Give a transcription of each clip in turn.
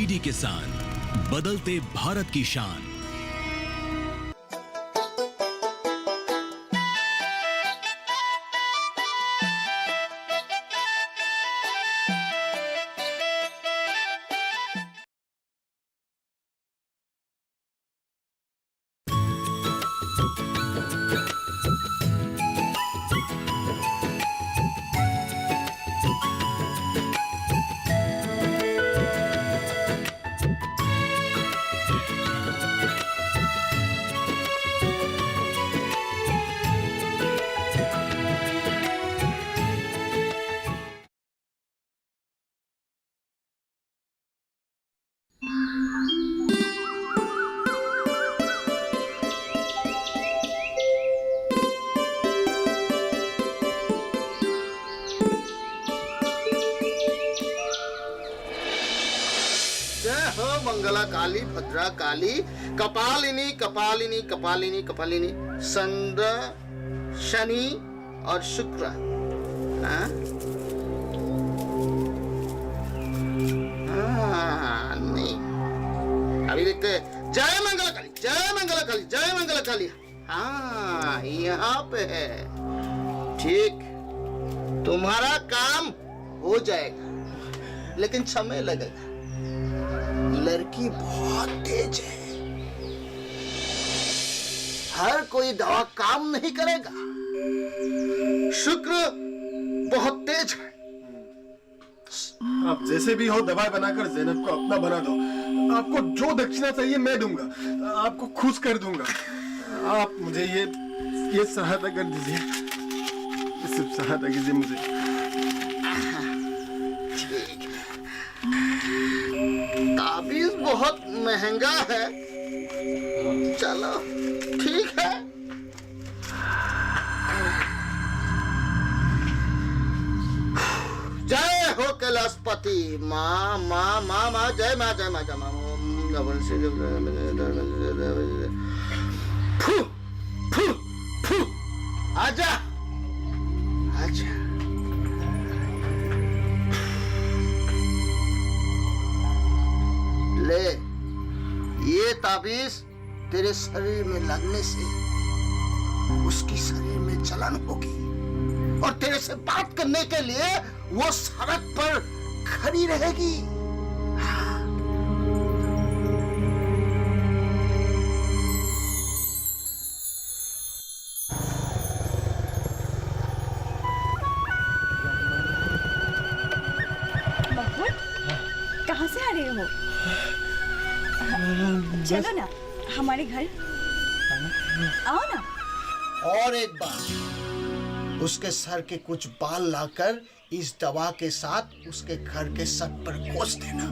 DD किसान, बदलते भारत की शान। मंगला काली भद्रा काली कपालिनी कपालिनी कपालिनी कपालिनी चंद्र शनि और शुक्र। नहीं अभी देखते जय मंगला काली जय मंगला काली जय मंगला काली। हाँ यहाँ पे है। ठीक तुम्हारा काम हो जाएगा लेकिन समय लगेगा। लड़की बहुत तेज है, हर कोई दवा काम नहीं करेगा। शुक्र बहुत तेज है। आप जैसे भी हो दवाई बनाकर ज़ैनब को अपना बना दो। आपको जो दक्षिणा चाहिए मैं दूंगा, आपको खुश कर दूंगा। आप मुझे ये सहायता कर दीजिए, सिर्फ सहायता कीजिए मुझे। ताबीज बहुत महंगा है। चलो ठीक है। जय हो कैलाशपति। माँ माँ माँ माँ जय माँ जय माँ जय माँ। फू फू फू आजा आजा। ले ये ताबीज तेरे शरीर में लगने से उसकी शरीर में जलन होगी और तेरे से बात करने के लिए वो सड़क पर खड़ी रहेगी। मकबूल, कहाँ से आ रहे हो? चलो ना हमारे घर, आओ ना। और एक बार उसके सर के कुछ बाल लाकर इस दवा के साथ उसके घर के सर पर खोस देना।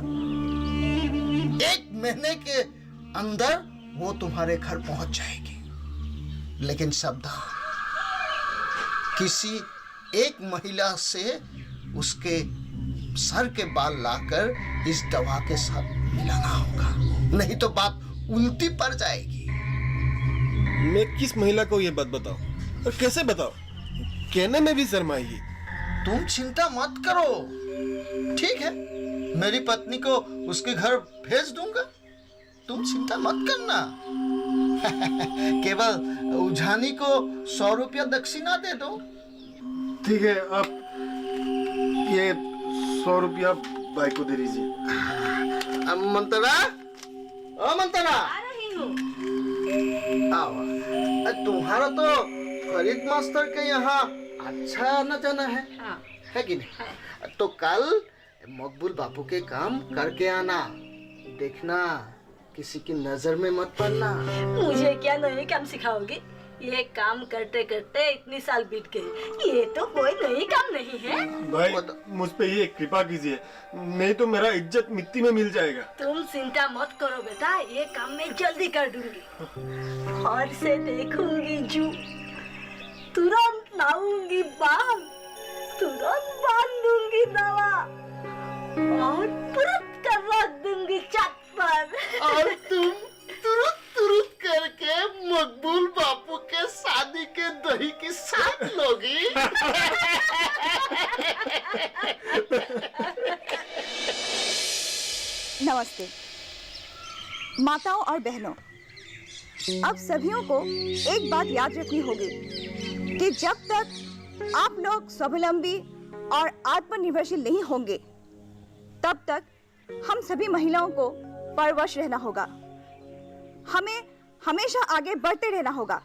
1 महीने के अंदर वो तुम्हारे घर पहुंच जाएगी। लेकिन सावधान, किसी एक महिला से उसके सर के बाल लाकर इस दवा के साथ मिलाना होगा, नहीं तो बात उल्टी पड़ जाएगी। मैं किस महिला को ये बात बताऊं और कैसे बताऊं? कहने में भी शर्म आएगी। तुम चिंता मत करो, ठीक है? मेरी पत्नी को उसके घर भेज दूंगा, तुम चिंता मत करना। केवल उजानी को 100 रुपया दक्षिणा दे दो। ठीक है, आप ये 100 रुपया भाई को दे दीजिए। मंतरा, ओ मंतरा, आ रही हूँ। आओ। तुम्हारा तो फरीद मास्टर के यहाँ अच्छा आना जाना है, हाँ। है कि नहीं? तो कल मकबूल बापू के काम करके आना। देखना किसी की नजर में मत पड़ना। मुझे क्या नए काम सिखाओगे? ये काम करते करते इतनी साल बीत गए, ये तो कोई नई काम नहीं है। भाई मुझ पे ये कृपा कीजिए, नहीं तो मेरा इज्जत मिट्टी में मिल जाएगा। तुम चिंता मत करो बेटा, ये काम मैं जल्दी कर दूंगी। और से देखूंगी जू, तुरंत लाऊंगी बाल, तुरंत बांधूंगी दवा और तुरंत कर रख दूंगी छत पर। और तुम तुरंत तुरंत करके मकबूल बापू के शादी के दही की साथ लोगी। नमस्ते माताओं और बहनों। अब सभियों को एक बात याद रखनी होगी कि जब तक आप लोग स्वावलंबी और आत्मनिर्भरशील नहीं होंगे तब तक हम सभी महिलाओं को परवश रहना होगा। हमें हमेशा आगे बढ़ते रहना होगा।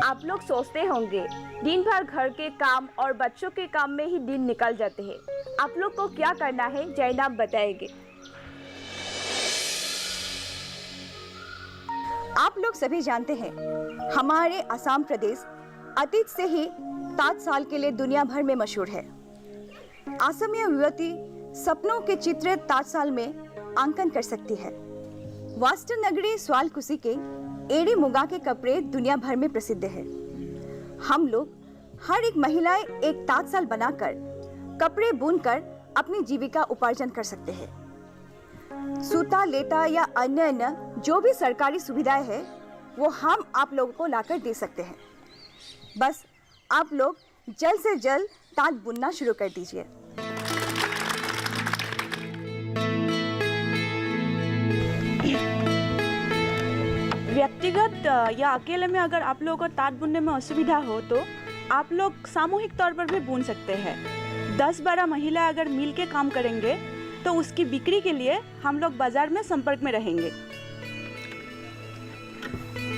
आप लोग सोचते होंगे दिन भर घर के काम और बच्चों के काम में ही दिन निकल जाते हैं। आप लोग को क्या करना है जैनब बताएंगे। आप लोग सभी जानते हैं हमारे असम प्रदेश अतीत से ही ताँतशाल के लिए दुनिया भर में मशहूर है। असमीय युवती सपनों के चित्र ताँतशाल में अंकन कर सकती है। वास्तु नगरी स्वालकुसी के एड़ी मुगा के कपड़े दुनिया भर में प्रसिद्ध है। हम लोग हर एक महिलाएं एक ताँतशाल बनाकर कपड़े बुनकर अपनी जीविका उपार्जन कर सकते हैं। सूता लेटा या अन्य जो भी सरकारी सुविधाएं हैं वो हम आप लोगों को लाकर दे सकते हैं। बस आप लोग जल्द से जल्द ताँत बुनना शुरू कर दीजिए। व्यक्तिगत या अकेले में अगर आप लोगों को ताँत बुनने में असुविधा हो तो आप लोग सामूहिक तौर पर भी बुन सकते हैं। 10-12 महिला अगर मिल के काम करेंगे तो उसकी बिक्री के लिए हम लोग बाजार में संपर्क में रहेंगे।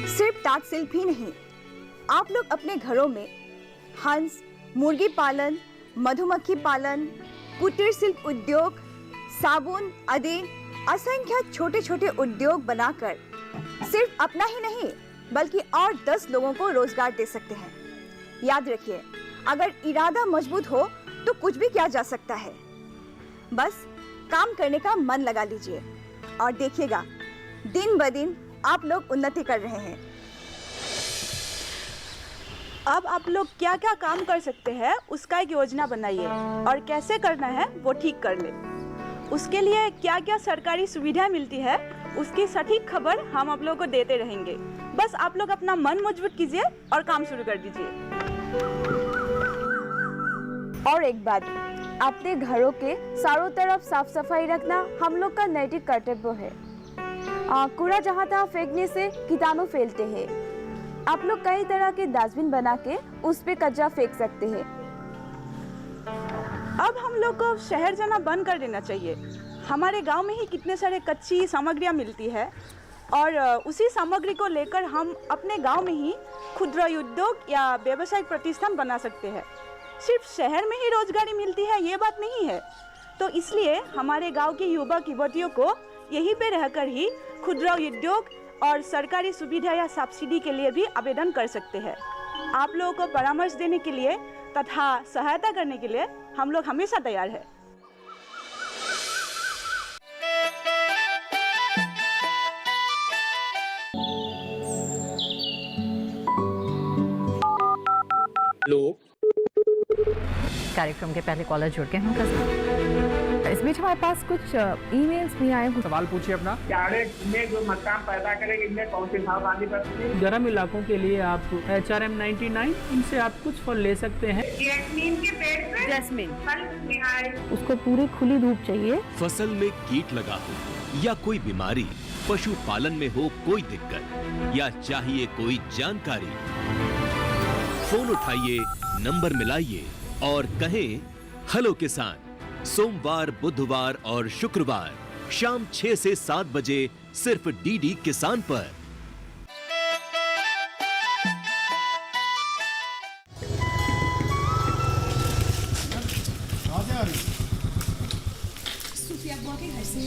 सिर्फ ताँत शिल्प ही नहीं, आप लोग अपने घरों में हंस, मुर्गी पालन, मधुमक्खी पालन, कुटीर शिल्प उद्योग, साबुन आदि असंख्य छोटे छोटे उद्योग बनाकर सिर्फ अपना ही नहीं बल्कि और 10 लोगों को रोजगार दे सकते हैं। याद रखिए, अगर इरादा मजबूत हो तो कुछ भी किया जा सकता है। बस काम करने का मन लगा लीजिए और देखिएगा दिन ब दिन आप लोग उन्नति कर रहे हैं। अब आप लोग क्या क्या काम कर सकते हैं उसका एक योजना बनाइए और कैसे करना है वो ठीक कर ले। उसके लिए क्या क्या सरकारी सुविधा मिलती है उसकी सटीक खबर हम आप लोगों को देते रहेंगे। बस आप लोग अपना मन मजबूत कीजिए और काम शुरू कर दीजिए। और एक बात, अपने घरों के चारों तरफ साफ सफाई रखना हम लोग का नैतिक कर्तव्य है। कूड़ा जहाँ तहाँ फेंकने से कीटाणु फैलते हैं। आप लोग कई तरह के डस्टबिन बना के उस पे कचरा फेंक सकते हैं। अब हम लोग को शहर जाना बंद कर देना चाहिए। हमारे गांव में ही कितने सारे कच्ची सामग्रियां मिलती है और उसी सामग्री को लेकर हम अपने गांव में ही खुदरा उद्योग या व्यावसायिक प्रतिष्ठान बना सकते हैं। सिर्फ शहर में ही रोजगारी मिलती है ये बात नहीं है। तो इसलिए हमारे गांव के युवक युवतियों को यहीं पे रहकर ही खुदरा उद्योग और सरकारी सुविधा या सब्सिडी के लिए भी आवेदन कर सकते हैं। आप लोगों को परामर्श देने के लिए तथा सहायता करने के लिए हम लोग हमेशा तैयार हैं। लोग कार्यक्रम के पहले कॉलर जुड़ के हैं। इस बीच हमारे पास कुछ ईमेल्स भी आए हैं। सवाल पूछिए अपना। में जो मकान पैदा करेंगे इनमें कौन सी सावधानी बरतनी है? गर्म इलाकों के लिए आप HRM 99 इनसे आप कुछ फल ले सकते हैं। जैस्मीन के पेड़ पे जैस्मिन, फल उसको पूरी खुली धूप चाहिए। फसल में कीट लगा हो या कोई बीमारी, पशुपालन में हो कोई दिक्कत या चाहिए कोई जानकारी, फोन उठाइए, नंबर मिलाइए और कहें हेलो किसान। सोमवार, बुधवार और शुक्रवार शाम 6 से 7 बजे सिर्फ DD किसान पर। सुफिया बुआ के घर से।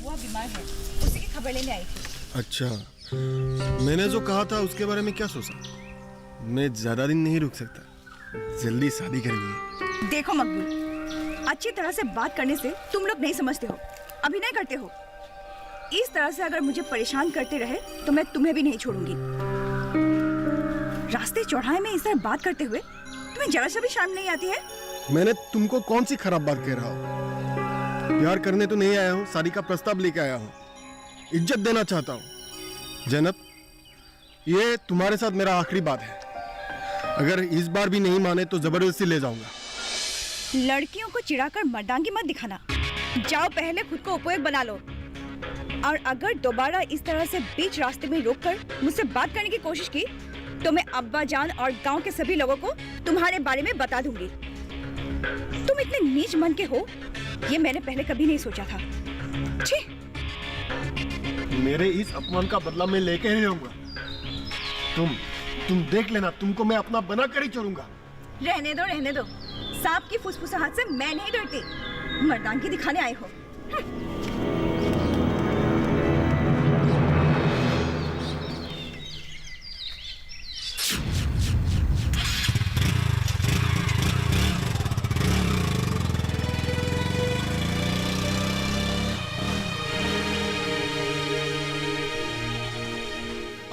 बुआ बीमार है, उसी की खबर लेने आई थी। अच्छा, मैंने जो कहा था उसके बारे में क्या सोचा? मैं ज्यादा दिन नहीं रुक सकता, जल्दी शादी करनी है। देखो मकबूल, अच्छी तरह से बात करने से तुम लोग नहीं समझते हो, अभिनय करते हो। इस तरह से अगर मुझे परेशान करते रहे तो मैं तुम्हें भी नहीं छोड़ूंगी। रास्ते चौराहे में इस तरह बात करते हुए तुम्हें जरा सा भी शर्म नहीं आती है? मैंने तुमको कौन सी खराब बात कह रहा हूँ? प्यार करने तो नहीं आया हूँ, शादी का प्रस्ताव लेके आया हूँ, इज्जत देना चाहता हूँ। जैनब, ये तुम्हारे साथ मेरा आखिरी बात है। अगर इस बार भी नहीं माने तो जबरदस्ती ले जाऊंगा। लड़कियों को चिढ़ाकर मर्दांगी मत दिखाना। जाओ पहले खुद को उपयोग बना लो, और अगर दोबारा इस तरह से बीच रास्ते में रोककर मुझसे बात करने की कोशिश की तो मैं अब्बा जान और गांव के सभी लोगों को तुम्हारे बारे में बता दूंगी। तुम इतने नीच मन के हो, ये मैंने पहले कभी नहीं सोचा था। छी! मेरे इस अपमान का बदला मैं लेके ही रहूंगा। तुम देख लेना, तुमको मैं अपना बना कर ही छोड़ूंगा। रहने दो। सांप की फुसफुसाहट से मैं नहीं डरती। मर्दानगी दिखाने आए हो।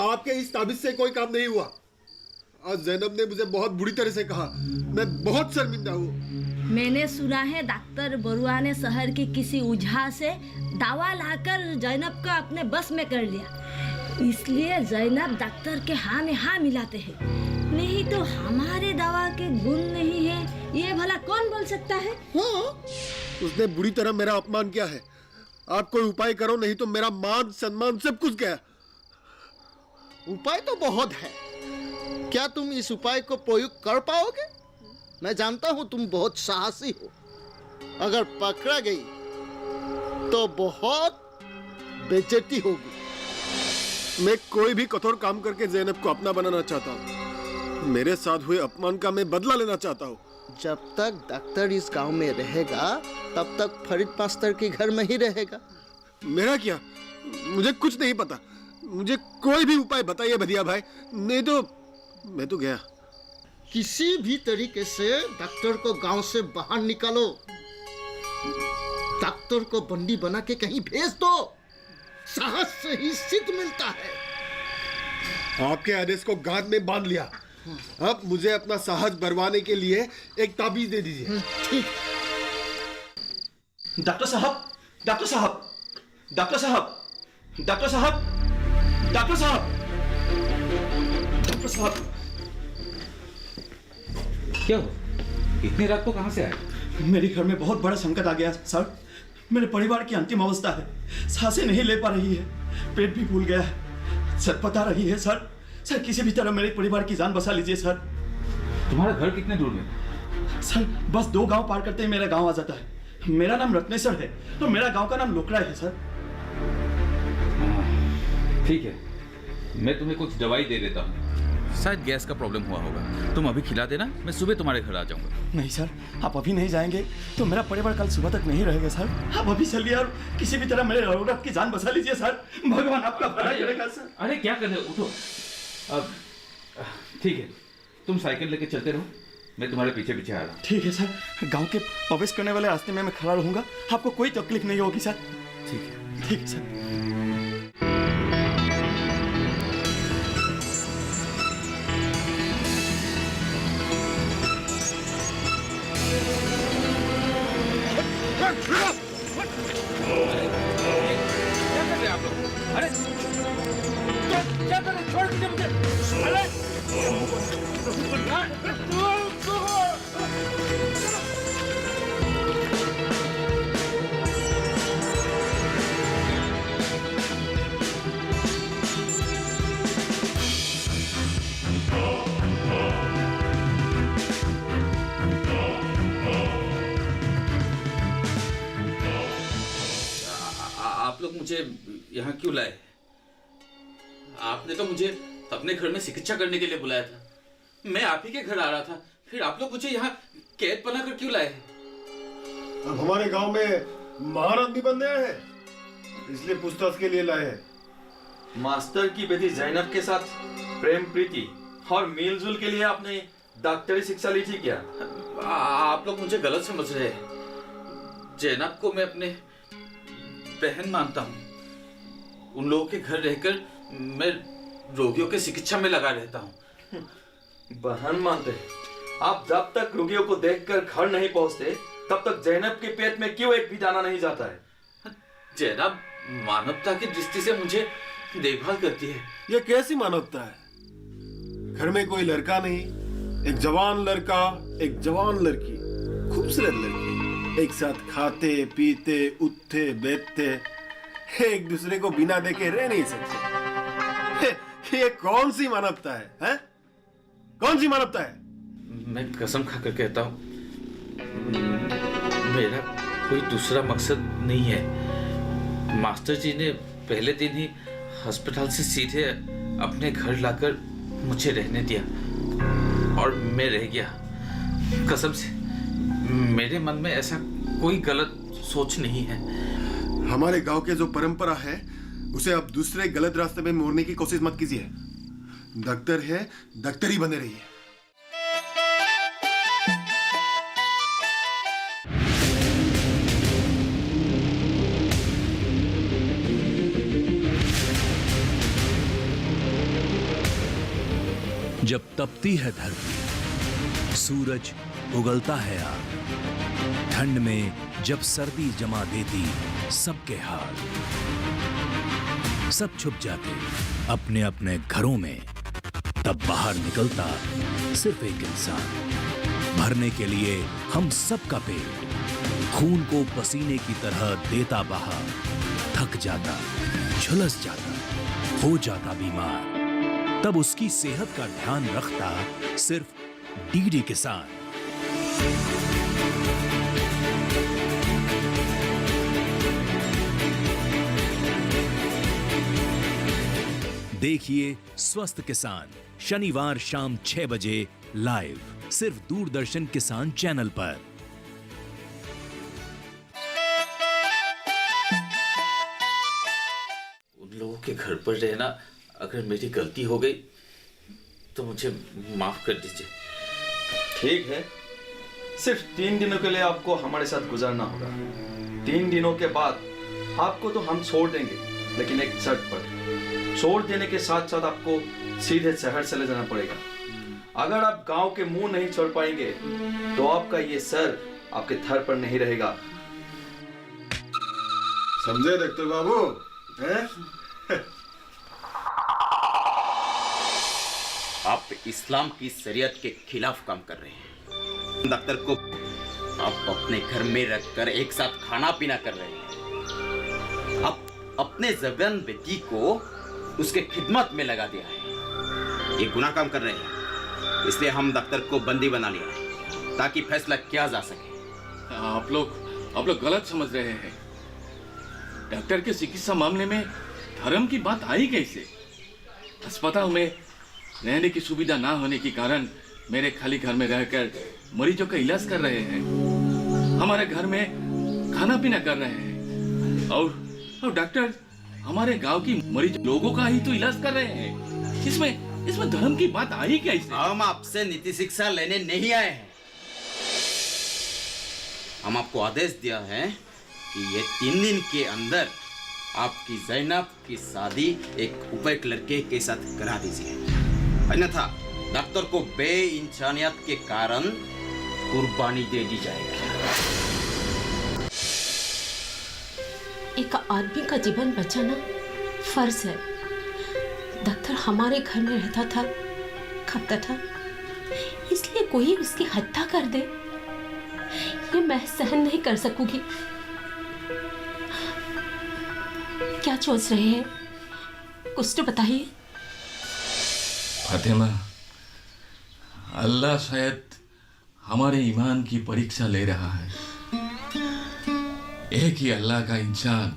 आपके इस ताबीज से कोई काम नहीं हुआ। आज जैनब ने मुझे बहुत बुरी तरह से कहा, मैं बहुत शर्मिंदा हूँ। मैंने सुना है डॉक्टर बरुआ ने शहर की किसी उझा से दवा लाकर जैनब को अपने बस में कर लिया, इसलिए जैनब डॉक्टर के हाँ में हाँ मिलाते हैं। नहीं तो हमारे दवा के गुण नहीं है, ये भला कौन बोल सकता है? हाँ, उसने बुरी तरह मेरा अपमान किया है। आप कोई उपाय करो, नहीं तो मेरा मान सम्मान सब कुछ गया। उपाय तो बहुत है, क्या तुम इस उपाय को प्रयोग कर पाओगे? मैं जानता हूं तुम बहुत साहसी हो। अगर पकड़ा गई तो बहुत बेइज्जती होगी। मैं कोई भी कठोर काम करके जैनब को अपना बनाना चाहता हूँ। मेरे साथ हुए अपमान का मैं बदला लेना चाहता हूँ। जब तक डॉक्टर इस गांव में रहेगा तब तक फरीद मास्टर के घर में ही रहेगा। मेरा क्या? मुझे कुछ नहीं पता। मुझे कोई भी उपाय बताइए भदिया भाई, नहीं तो मैं तो गया। किसी भी तरीके से डॉक्टर को गांव से बाहर निकालो। डॉक्टर को बंदी बना के कहीं भेज दो। साहस से ही सिद्ध मिलता है। आपके आदेश को गांठ में बांध लिया। अब मुझे अपना साहस बरवाने के लिए एक ताबीज दे दीजिए। ठीक। डॉक्टर साहब, डॉक्टर साहब, डॉक्टर साहब, डॉक्टर साहब, डॉक्टर साहब, डॉक्टर साहब। क्या हुआ? इतनी रात को कहां से आए? मेरे घर में बहुत बड़ा संकट आ गया सर। मेरे परिवार की अंतिम अवस्था है, सांसें नहीं ले पा रही है, पेट भी फूल गया है, सर बता रही है सर। सर किसी भी तरह मेरे परिवार की जान बचा लीजिए सर। तुम्हारा घर कितने दूर में? सर बस 2 गांव पार करते ही मेरा गांव आ जाता है। मेरा नाम रत्नेश्वर है और मेरा गांव का नाम लोकरा है सर। ठीक है, मैं तुम्हें कुछ दवाई दे देता हूँ। शायद गैस का प्रॉब्लम हुआ होगा। तुम अभी खिला देना, मैं सुबह तुम्हारे घर आ जाऊंगा। नहीं सर, आप अभी नहीं जाएंगे तो मेरा परिवार कल सुबह तक नहीं रहेगा सर। आप अभी चलिए और किसी भी तरह मेरे औरत की जान बचा लीजिए सर। भगवान आपका भला करेगा सर। अरे क्या कर रहे हो? उठो। अब ठीक है, तुम साइकिल लेके चलते रहो, मैं तुम्हारे पीछे पीछे आ रहा हूँ। ठीक है सर। गांव के प्रवेश करने वाले रास्ते में मैं खड़ा रहूंगा, आपको कोई तकलीफ नहीं होगी सर। ठीक है, ठीक है सर। क्या कर रहे हैं आप लोग? अरे क्या कर रहे? छोड़ दीजिए मुझे। अरे आप लोग मुझे यहाँ क्यों लाए? आपने तो मुझे अपने घर में चिकित्सा करने के लिए बुलाया था। मैं आप ही के घर आ रहा था, फिर आप लोग मुझे यहाँ कैद बनाकर क्यों लाए? अब हमारे गांव में महान आदमी बनने आए हैं, इसलिए पूछताछ के लिए लाए हैं। मास्टर की बेटी जैनब के साथ प्रेम प्रीति और मेलजोल के लिए आपने डॉक्टरी शिक्षा ली थी क्या? आप लोग मुझे गलत समझ रहे हैं। जैनब को मैं अपने बहन मानता हूँ। उन लोगों के घर रहकर मैं रोगियों के चिकित्सा में लगा रहता हूँ। बहन मानते हैं? आप जब तक रोगियों को देखकर घर नहीं पहुंचते तब तक जैनब के पेट में क्यों एक भी दाना नहीं जाता है? जैनब मानवता की दृष्टि से मुझे देखभाल करती है। ये कैसी मानवता है? घर में कोई लड़का नहीं, एक जवान लड़का, एक जवान लड़की, खूबसूरत लड़की, एक साथ खाते पीते उठते बैठते, एक दूसरे को बिना देखे रह नहीं सकते। ये कौन सी मानवता है, हैं? कौन सी मानवता है? मैं कसम खाकर कहता हूँ, मेरा कोई दूसरा मकसद नहीं है। मास्टर जी ने पहले दिन ही अस्पताल से सीधे अपने घर लाकर मुझे रहने दिया और मैं रह गया। कसम से मेरे मन में ऐसा कोई गलत सोच नहीं है। हमारे गांव के जो परंपरा है उसे आप दूसरे गलत रास्ते में मोड़ने की कोशिश मत कीजिए। डॉक्टर है, डॉक्टर ही बने रहिए। जब तपती है धरती, सूरज उगलता है आग, ठंड में जब सर्दी जमा देती सबके हाल, सब छुप जाते अपने अपने घरों में, तब बाहर निकलता सिर्फ एक इंसान, भरने के लिए हम सबका पेट, खून को पसीने की तरह देता बहा, थक जाता, झुलस जाता, हो जाता बीमार, तब उसकी सेहत का ध्यान रखता सिर्फ डीडी किसान। देखिए स्वस्थ किसान शनिवार शाम 6 बजे लाइव, सिर्फ दूरदर्शन किसान चैनल पर। उन लोगों के घर पर रहना अगर मेरी गलती हो गई तो मुझे माफ कर दीजिए। ठीक है, सिर्फ 3 दिनों के लिए आपको हमारे साथ गुजारना होगा। 3 दिनों के बाद आपको तो हम छोड़ देंगे, लेकिन एक शर्त पर। छोड़ देने के साथ साथ आपको सीधे शहर चले जाना पड़ेगा। अगर आप गांव के मुंह नहीं छोड़ पाएंगे तो आपका ये सर आपके थर पर नहीं रहेगा। समझे डॉक्टर बाबू? हैं? आप इस्लाम की शरीयत के खिलाफ काम कर रहे हैं। डॉक्टर को आप अपने घर में रखकर एक साथ खाना पीना कर रहे हैं। आप अपने जबान बेटी को उसके खिदमत में लगा दिया है। ये गुनाह काम कर रहे हैं, इसलिए हम डॉक्टर को बंदी बना लिया है ताकि फैसला किया जा सके। आप लोग गलत समझ रहे हैं। डॉक्टर के चिकित्सा मामले में धर्म की बात आई कैसे? अस्पताल में रहने की सुविधा ना होने के कारण मेरे खाली घर में रहकर मरीजों का इलाज कर रहे हैं। हमारे घर में खाना पीना कर रहे हैं और डॉक्टर हमारे गांव की मरीज लोगों का ही तो इलाज कर रहे हैं। इसमें धर्म की बात आई कैसे? हम आपसे नीति शिक्षा लेने नहीं आए हैं। हम आपको आदेश दिया है कि ये 3 दिन के अंदर आपकी जैनब की शादी एक उपयुक्त लड़के के साथ करा दीजिए, अन्यथा डॉक्टर को बेइंसानियत के कारण कुर्बानी दे दी जाएगी। एक आदमी का जीवन बचाना फर्ज है। डॉक्टर हमारे घर में रहता था, खाता था, इसलिए कोई उसकी हत्या कर दे, ये मैं सहन नहीं कर सकूंगी। क्या सोच रहे हैं? कुछ तो बताइए। फातिमा, अल्लाह शायद हमारे ईमान की परीक्षा ले रहा है। एक ही अल्लाह का इंसान,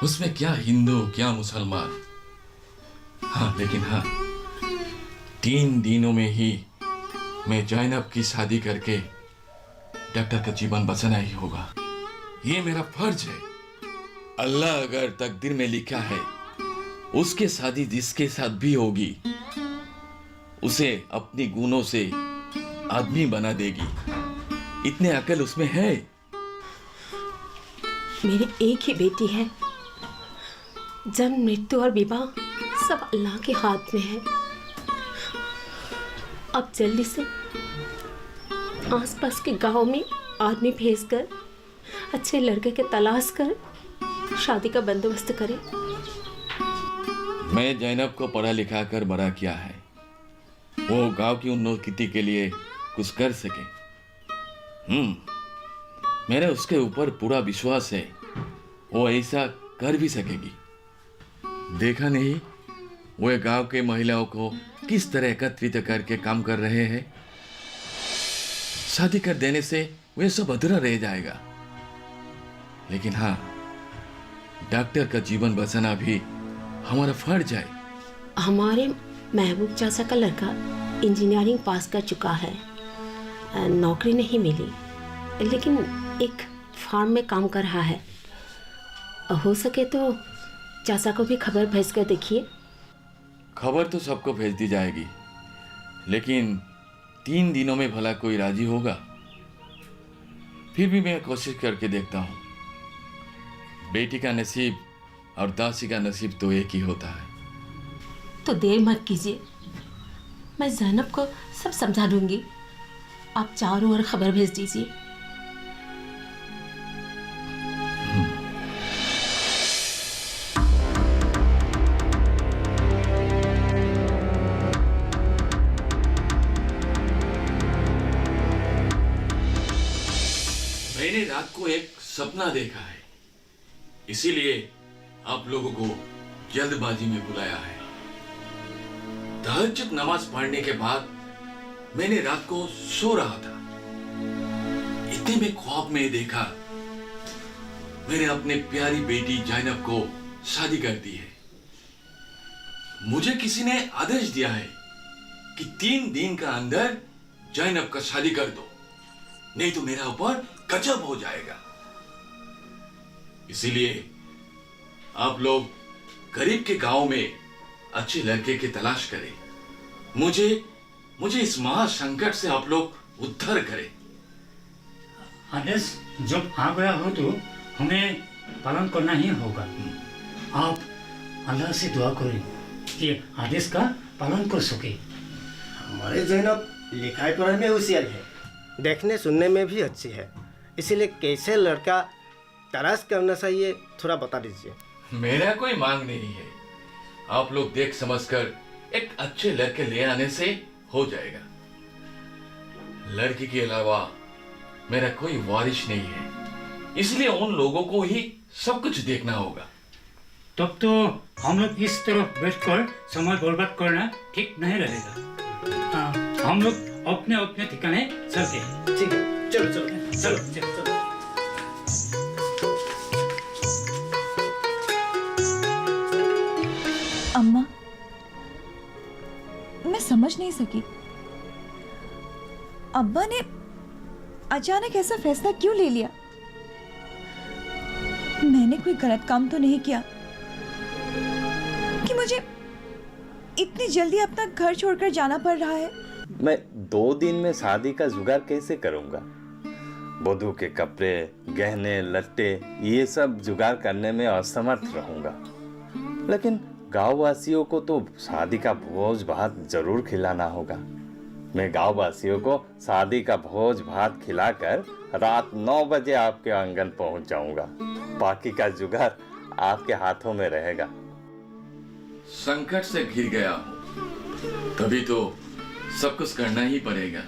उसमें क्या हिंदू क्या मुसलमान। हाँ, लेकिन हाँ, 3 दिनों में ही मैं जैनब की शादी करके डॉक्टर का जीवन बचाना ही होगा। ये मेरा फर्ज है। अल्लाह अगर तकदीर में लिखा है उसके शादी जिसके साथ भी होगी उसे अपनी गुणों से आदमी बना देगी। इतने अकल उसमें है। मेरी एक ही बेटी है। जन्म, मृत्यु और विवाह सब अल्लाह के हाथ में है। अब जल्दी से आसपास के गांव में आदमी भेजकर अच्छे लड़के के तलाश कर शादी का बंदोबस्त करें। मैं जैनब को पढ़ा लिखा कर बड़ा किया है, वो गांव की उन्नति के लिए कुछ कर सके। मेरा उसके ऊपर पूरा विश्वास है, वो ऐसा कर भी सकेगी। देखा नहीं वो गांव के महिलाओं को किस तरह एकत्रित करके काम कर रहे हैं। शादी कर देने से वे सब अधूरा रह जाएगा, लेकिन हाँ, डॉक्टर का जीवन बचाना भी हमारा फर्ज है। हमारे महबूब चाचा का लड़का इंजीनियरिंग पास कर चुका है, नौकरी नहीं मिली, लेकिन एक फार्म में काम कर रहा है। हो सके तो चाचा को भी खबर भेज कर देखिए। खबर तो सबको भेज दी जाएगी, लेकिन 3 दिनों में भला कोई राजी होगा? फिर भी मैं कोशिश करके देखता हूँ। बेटी का नसीब और दासी का नसीब तो एक ही होता है। तो देर मत कीजिए, मैं ज़ैनब को सब समझा दूंगी। आप चारों ओर खबर भेज दीजिए। मैंने रात को एक सपना देखा है, इसीलिए आप लोगों को जल्दबाजी में बुलाया है। तहज्जुद नमाज पढ़ने के बाद मैंने रात को सो रहा था, इतने में ख्वाब में देखा मैंने अपने प्यारी बेटी जैनब को शादी कर दी है। मुझे किसी ने आदेश दिया है कि 3 दिन का अंदर जैनब का शादी कर दो, नहीं तो मेरा ऊपर गजब हो जाएगा। इसीलिए आप लोग करीब के गांव में अच्छे लड़के की तलाश करें। मुझे इस महासंकट से आप लोग उद्धार करें। आदेश जब आ गया हो तो हमें पालन करना ही होगा। आप अल्लाह से दुआ करें कि आदेश का पालन कर सके। हमारे जैनब लिखाई पढ़ाई में होशियार है, देखने सुनने में भी अच्छी है, इसीलिए कैसे लड़का तलाश करना चाहिए थोड़ा बता दीजिए। मेरा कोई मांग नहीं है, आप लोग देख समझकर एक अच्छे लड़के ले आने से हो जाएगा। लड़की के अलावा मेरा कोई वारिश नहीं है, इसलिए उन लोगों को ही सब कुछ देखना होगा। तब तो हम लोग इस तरफ बैठकर समय बर्बाद करना ठीक नहीं रहेगा। हम लोग अपने अपने ठिकाने चलते हैं। ठीक है, चलो चलो चलो चलो, चलो। अम्मा, मैं समझ नहीं सकी अब्बा ने अचानक ऐसा फैसला क्यों ले लिया। मैंने कोई गलत काम तो नहीं किया कि मुझे इतनी जल्दी अपना घर छोड़कर जाना पड़ रहा है। मैं 2 दिन में शादी का जुगाड़ कैसे करूंगा? वधू के कपड़े, गहने, लट्टे, ये सब जुगाड़ करने में असमर्थ रहूंगा। लेकिन गांव वासियों को तो शादी का भोज भात जरूर खिलाना होगा। मैं गांव वासियों को शादी का भोज भात खिलाकर रात 9 बजे आपके आंगन पहुंच जाऊंगा। बाकी का जुगाड़ आपके हाथों में रहेगा। संकट से घिर गया हूं, तभी तो सब कुछ करना ही पड़ेगा।